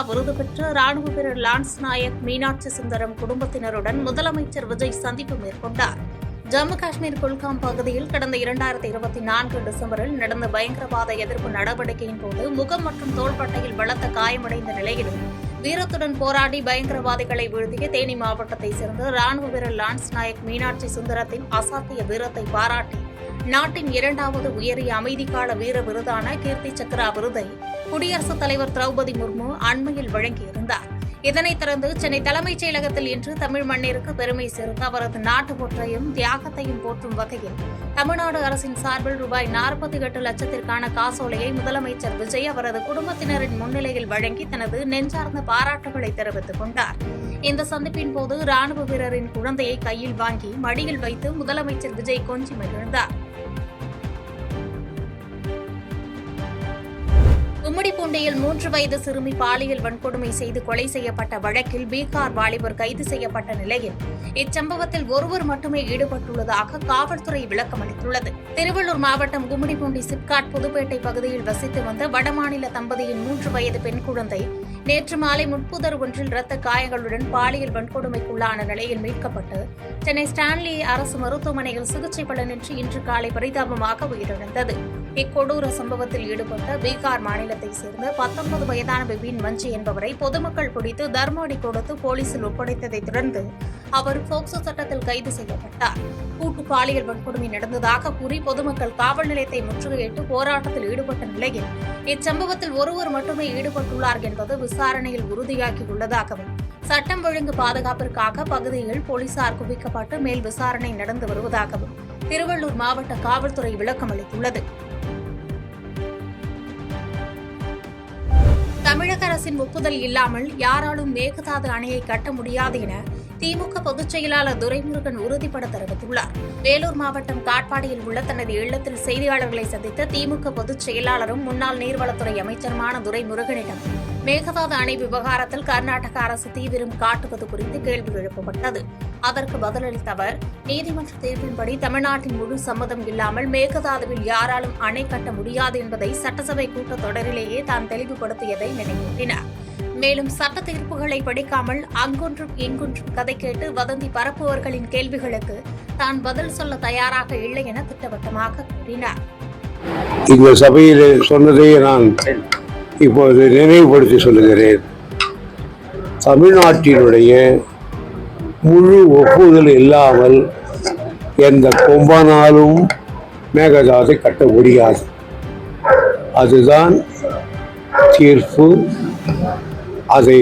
விருது பெற்ற ராணுவ வீரர் லான்ஸ் நாயக் மீனாட்சி சுந்தரம் குடும்பத்தினருடன் முதலமைச்சர் விஜய் சந்திப்பு மேற்கொண்டார். ஜம்மு காஷ்மீர் குல்காம் பகுதியில் கடந்த 2024 டிசம்பரில் நடந்த பயங்கரவாத எதிர்ப்பு நடவடிக்கையின் போது முகம் மற்றும் தோள்பட்டையில் பலத்த காயமடைந்த நிலையிலும் வீரத்துடன் போராடி பயங்கரவாதிகளை வீழ்த்திய தேனி மாவட்டத்தைச் சேர்ந்த ராணுவ வீரர் லான்ஸ் நாயக் மீனாட்சி சுந்தரத்தின் அசாத்திய வீரத்தை பாராட்டி நாட்டின் 2வது உயரிய அமைதிக்கால வீர விருதான கீர்த்தி சக்ரா விருதை குடியரசுத் தலைவர் திரௌபதி முர்மு அண்மையில் வழங்கியிருந்தார். இதனைத் தொடர்ந்து சென்னை தலைமைச் செயலகத்தில் இன்று தமிழ் மண்ணிற்கு பெருமை சேர்த்து அவரது நாட்டுப்பற்றையும் தியாகத்தையும் போற்றும் வகையில் தமிழ்நாடு அரசின் சார்பில் ரூபாய் 48 லட்சத்திற்கான காசோலையை முதலமைச்சர் விஜய் அவரது குடும்பத்தினரின் முன்னிலையில் வழங்கி தனது நெஞ்சார்ந்த பாராட்டுகளை தெரிவித்துக் கொண்டார். இந்த சந்திப்பின் போது ராணுவ வீரரின் குழந்தையை கையில் வாங்கி மடியில் வைத்து முதலமைச்சர் விஜய் கொஞ்சி மகிழ்ந்தார். கும்மிடிப்பூண்டியில் 3 வயது சிறுமி பாலியல் வன்கொடுமை செய்து கொலை செய்யப்பட்ட வழக்கில் பீகார் வாலிபர் கைது செய்யப்பட்ட நிலையில் இச்சம்பவத்தில் ஒருவர் மட்டுமே ஈடுபட்டுள்ளதாக காவல்துறை விளக்கம் அளித்துள்ளது. திருவள்ளூர் மாவட்டம் கும்மிடிப்பூண்டி சிப்காட் புதுப்பேட்டை பகுதியில் வசித்து வந்த வடமாநில தம்பதியின் 3 வயது பெண் குழந்தை நேற்று மாலை முட்புதர் ஒன்றில் இரத்த காயங்களுடன் பாலியல் வன்கொடுமைக்குள்ளான நிலையில் மீட்கப்பட்டு சென்னை ஸ்டான்லி அரசு மருத்துவமனையில் சிகிச்சை பலனின்றி இன்று காலை பரிதாபமாக உயிரிழந்தது. இக்கொடூர சம்பவத்தில் ஈடுபட்ட பீகார் மாநிலத்தைச் சேர்ந்த 19 வயதான பிபின் மஞ்சி என்பவரை பொதுமக்கள் பிடித்து தர்மஅடி கொடுத்து போலீசில் ஒப்படைத்ததைத் தொடர்ந்து அவர் போக்சோ சட்டத்தில் கைது செய்யப்பட்டார். கூட்டு பாலியல் வன்கொடுமை நடந்ததாக கூறி பொதுமக்கள் காவல் நிலையத்தை முற்றுகையிட்டு போராட்டத்தில் ஈடுபட்ட நிலையில் இச்சம்பவத்தில் ஒருவர் மட்டுமே ஈடுபட்டுள்ளார் என்பது விசாரணையில் உறுதியாகியுள்ளதாகவும் சட்டம் ஒழுங்கு பாதுகாப்பிற்காக பகுதியில் போலீசார் குவிக்கப்பட்டு மேல் விசாரணை நடந்து வருவதாகவும் திருவள்ளூர் மாவட்ட காவல்துறை விளக்கம் அளித்துள்ளது. தமிழக அரசின் ஒப்புதல் இல்லாமல் யாராலும் மேகதாது அணையை கட்ட முடியாது என திமுக பொதுச் செயலாளர் துரைமுருகன் உறுதிபட தெரிவித்துள்ளார். வேலூர் மாவட்டம் காட்பாடியில் உள்ள தனது இல்லத்தில் செய்தியாளர்களை சந்தித்த திமுக பொதுச் செயலாளரும் முன்னாள் நீர்வளத்துறை அமைச்சருமான துரைமுருகனிடம் மேகதாது அணை விவகாரத்தில் கர்நாடக அரசு தீவிரம் காட்டுவது குறித்து கேள்வி எழுப்பப்பட்டது. அதற்கு பதிலளித்த அவர், நீதிமன்ற தீர்ப்பின்படி தமிழ்நாட்டின் முழு சம்மதம் இல்லாமல் மேகதாதுவில் யாராலும் அணை கட்ட முடியாது என்பதை சட்டசபை கூட்டத்தொடரிலேயே தான் தெளிவுபடுத்தியதை நினைவூட்டினார். மேலும் சட்ட தீர்ப்புகளை படிக்காமல் அங்கொன்றும் இங்கொன்றும் கதை கேட்டு வதந்தி பரப்புவர்களின் கேள்விகளுக்கு தான் பதில் சொல்ல தயாராக இல்லை என திட்டவட்டமாக கூறினார். இந்த சபையில் சொன்னதை நான் இப்போது நினைவுபடுத்தி சொல்லுகிறேன். தமிழ்நாட்டினுடைய முழு ஒப்புதல் இல்லாமல் எந்த கொம்பனாலும் மேகதாதை கட்ட முடியாது. அதுதான் தீர்ப்பு. அதை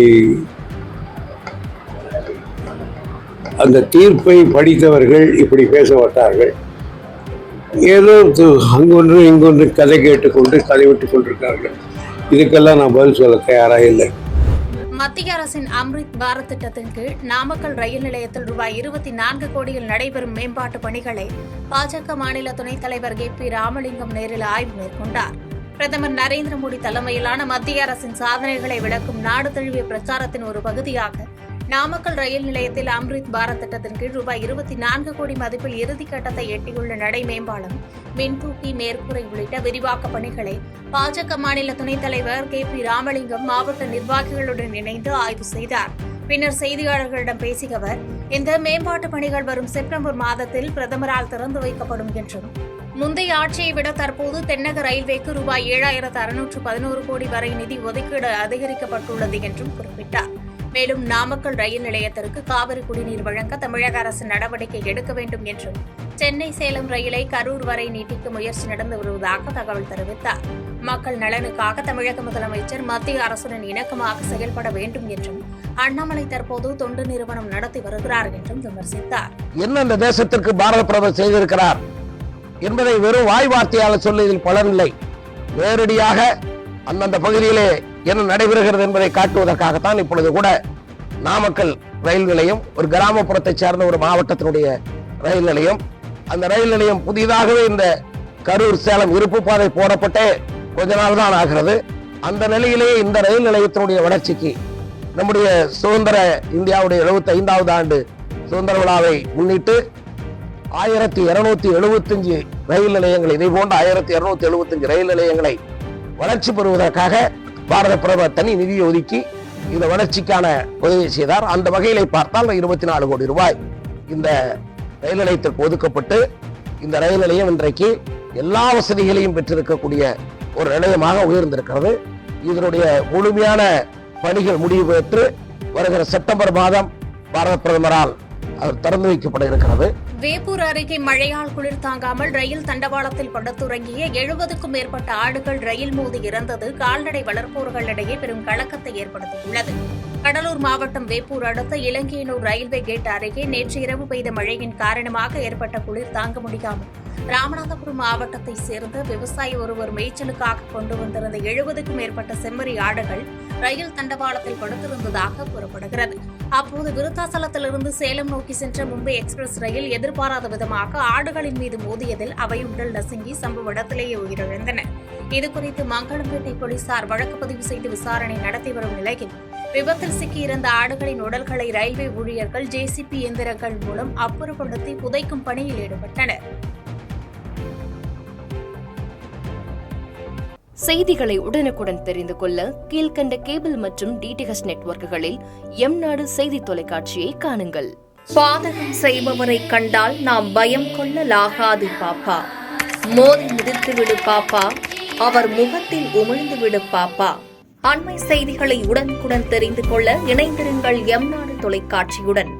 அந்த தீர்ப்பை படித்தவர்கள் இப்படி பேசப்பட்டார்கள். ஏதோ அங்கொன்று இங்கொன்று கதை கேட்டுக்கொண்டு கதை விட்டுக் கொண்டிருக்கார்கள். இதுக்கெல்லாம் நான் பதில் சொல்ல தயாராக இல்லை. மத்திய அரசின் அம்ரித் பாரத் திட்டத்தின் கீழ் நாமக்கல் ரயில் நிலையத்தில் ரூபாய் 24 கோடியில் நடைபெறும் மேம்பாட்டு பணிகளை பாஜக மாநில துணைத் தலைவர் KP ராமலிங்கம் நேரில் ஆய்வு மேற்கொண்டார். பிரதமர் நரேந்திர மோடி தலைமையிலான மத்திய அரசின் சாதனைகளை விளக்கும் நாடு தழுவிய பிரச்சாரத்தின் ஒரு பகுதியாக நாமக்கல் ரயில் நிலையத்தில் அம்ரித் பாரத் திட்டத்தின் கீழ் ரூபாய் 24 கோடி மதிப்பில் இறுதிக்கட்டத்தை எட்டியுள்ள நடை மேம்பாலம், மின்தூக்கி, மேற்கூரை உள்ளிட்ட விரிவாக்கப் பணிகளை பாஜக மாநில துணைத் தலைவர் KP ராமலிங்கம் மாவட்ட நிர்வாகிகளுடன் இணைந்து ஆய்வு செய்தார். பின்னர் செய்தியாளர்களிடம் பேசிய அவர், இந்த மேம்பாட்டு பணிகள் வரும் செப்டம்பர் மாதத்தில் பிரதமரால் திறந்து வைக்கப்படும் என்றும், முந்தைய ஆட்சியை விட தற்போது தென்னக ரயில்வேக்கு ரூபாய் 7,611 கோடி வரை நிதி ஒதுக்கீடு அதிகரிக்கப்பட்டுள்ளது என்றும் குறிப்பிட்டார். மேலும் நாமக்கல் ரயில் நிலையத்திற்கு காவிரி குடிநீர் வழங்க தமிழக அரசு நடவடிக்கை எடுக்க வேண்டும் என்றும், சென்னை சேலம் ரயிலை கரூர் வரை நீட்டிக்க முயற்சி நடந்து வருவதாக தகவல் தெரிவித்தார். மக்கள் நலனுக்காக தமிழக முதலமைச்சர் மத்திய அரசுடன் இணக்கமாக செயல்பட வேண்டும் என்றும், அண்ணாமலை தற்போது தொண்டு நிறுவனம் நடத்தி வருகிறார் என்றும் விமர்சித்தார். என்ன இந்த தேசத்திற்கு பாரத பிரதமர் செய்திருக்கிறார் என்பதை வெறும் வாய் வார்த்தையால் சொல்லுவதில் பலனில்லை. நேரடியாக அந்தந்த பகுதியிலே என்ன நடைபெறுகிறது என்பதை காட்டுவதற்காகத்தான் இப்பொழுது கூட நாமக்கல் ரயில் நிலையம் ஒரு கிராமப்புறத்தை சேர்ந்த ஒரு மாவட்டத்தினுடைய ரயில் நிலையம். அந்த ரயில் நிலையம் புதிதாகவே இந்த கரூர் சேலம் இருப்பு பாதை போடப்பட்டே கொஞ்ச நாள் தான் ஆகிறது. அந்த நிலையிலேயே இந்த ரயில் நிலையத்தினுடைய வளர்ச்சிக்கு நம்முடைய சுதந்திர இந்தியாவுடைய 75வது ஆண்டு சுதந்திர விழாவை முன்னிட்டு 1275 ரயில் நிலையங்கள், இதே போன்ற 1275 ரயில் நிலையங்களை வளர்ச்சி பெறுவதற்காக பாரத பிரதமர் தனி நிதியை ஒதுக்கி இந்த வளர்ச்சிக்கான உதவி செய்தார். அந்த வகையிலே பார்த்தால் 24 கோடி ரூபாய் இந்த ரயில் நிலையத்திற்கு ஒதுக்கப்பட்டு இந்த ரயில் நிலையம் இன்றைக்கு எல்லா வசதிகளையும் பெற்றிருக்கக்கூடிய ஒரு நிலையமாக உயர்ந்திருக்கிறது. இதனுடைய முழுமையான பணிகள் முடிவு பெற்று வருகிற செப்டம்பர் மாதம் பாரத பிரதமரால் அது திறந்து வைக்கப்பட இருக்கிறது. வேப்பூர் அருகே மழையால் குளிர் தாங்காமல் ரயில் தண்டவாளத்தில் படுத்துறங்கிய 70க்கும் மேற்பட்ட ஆடுகள் ரயில் மோதி இறந்தது கால்நடை வளர்ப்போர்களிடையே பெரும் கலக்கத்தை ஏற்படுத்தியுள்ளது. கடலூர் மாவட்டம் வேப்பூர் அடுத்த இலங்கையனூர் ரயில்வே கேட் அருகே நேற்று இரவு பெய்த மழையின் காரணமாக ஏற்பட்ட குளிர் தாங்க முடியாமல் ராமநாதபுரம் மாவட்டத்தை சேர்ந்த விவசாயி ஒருவர் மேய்ச்சலுக்காக கொண்டு வந்திருந்த 70க்கும் மேற்பட்ட செம்மறி ஆடுகள் ரயில் தண்டவாளத்தில் படுத்திருந்ததாக கூறப்படுகிறது. அப்போது விருத்தாசலத்திலிருந்து சேலம் நோக்கி சென்ற மும்பை எக்ஸ்பிரஸ் ரயில் எதிர்பாராத விதமாக ஆடுகளின் மீது மோதியதில் அவை உடல் நசுங்கி சம்பவ இடத்திலேயே உயிரிழந்தன. இதுகுறித்து மங்களம்பேட்டை போலீசார் வழக்கு பதிவு செய்து விசாரணை நடத்தி வரும் நிலையில் விபத்தில் சிக்கியிருந்த ஆடுகளின் உடல்களை ரயில்வே ஊழியர்கள் ஜேசிபி இயந்திரங்கள் மூலம் அப்புறப்படுத்தி புதைக்கும் பணியில் ஈடுபட்டனர். செய்திகளை உடனுக்குடன் தெரிந்து கொள்ள கீழ்க்கண்ட கேபிள் மற்றும் டிடிஎச் நெட்வொர்க்குகளில் எம்நாடு செய்தி தொலைக்காட்சியை காணுங்கள். பாதகம் செய்பவரை கண்டால் நாம் பயம் கொள்ளலாகாது பாப்பா. மோதி மிதித்துவிடு பாப்பா, அவர் முகத்தில் உமிழ்ந்து விடு பாப்பா. அண்மை செய்திகளை உடனுக்குடன் தெரிந்து கொள்ள இணைந்திருங்கள் எம்நாடு தொலைக்காட்சியுடன்.